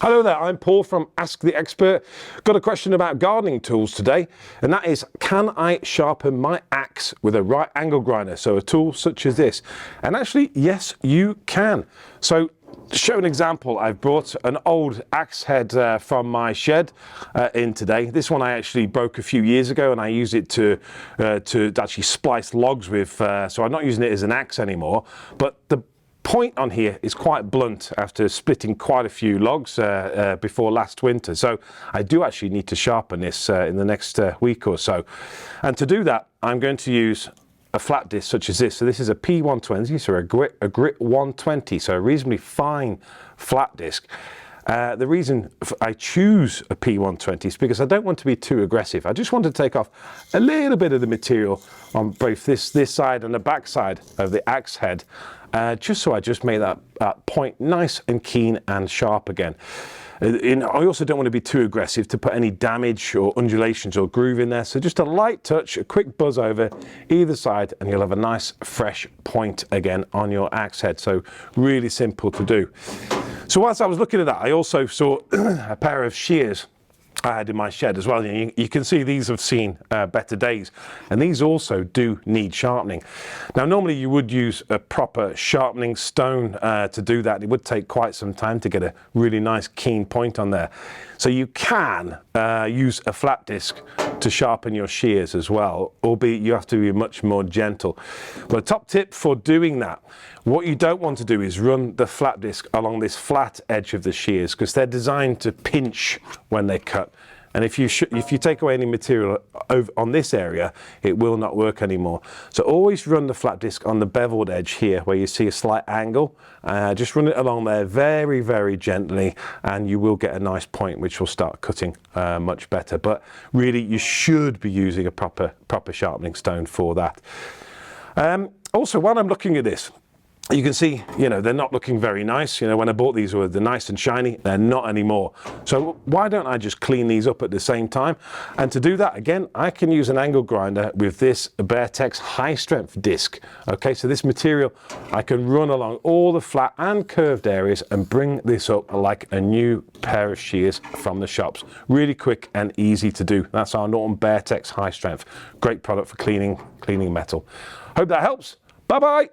Hello there, I'm Paul from Ask the Expert. Got a question about gardening tools today, and that is, can I sharpen my axe with a right angle grinder, so a tool such as this? And actually, yes, you can. So to show an example, I've brought an old axe head from my shed in today. This one I actually broke a few years ago, and I use it to actually splice logs with, so I'm not using it as an axe anymore. But the point on here is quite blunt after splitting quite a few logs before last winter, so I do actually need to sharpen this in the next week or so. And to do that, I'm going to use a flat disc such as this. So this is a P120, so a grit 120, so a reasonably fine flat disc. The reason I choose a P120 is because I don't want to be too aggressive. I just want to take off a little bit of the material on both this side and the back side of the axe head, just so I just make that point nice and keen and sharp again. I also don't want to be too aggressive to put any damage or undulations or groove in there, so just a light touch, a quick buzz over either side, and you'll have a nice fresh point again on your axe head. So really simple to do. So whilst I was looking at that, I also saw a pair of shears I had in my shed as well. You can see these have seen better days, and these also do need sharpening. Now normally you would use a proper sharpening stone to do that. It would take quite some time to get a really nice keen point on there. So you can use a flat disc to sharpen your shears as well, albeit you have to be much more gentle. But a top tip for doing that, what you don't want to do is run the flat disc along this flat edge of the shears, because they're designed to pinch when they cut. And if you take away any material over on this area, it will not work anymore. So always run the flat disc on the beveled edge here, where you see a slight angle. Just run it along there very, very gently, and you will get a nice point, which will start cutting much better. But really, you should be using a proper sharpening stone for that. Also, while I'm looking at this, you can see, they're not looking very nice. When I bought these, they're nice and shiny. They're not anymore. So why don't I just clean these up at the same time? And to do that, again, I can use an angle grinder with this Abrasives high strength disc. Okay, so this material, I can run along all the flat and curved areas and bring this up like a new pair of shears from the shops. Really quick and easy to do. That's our Norton Abrasives high strength. Great product for cleaning metal. Hope that helps. Bye-bye.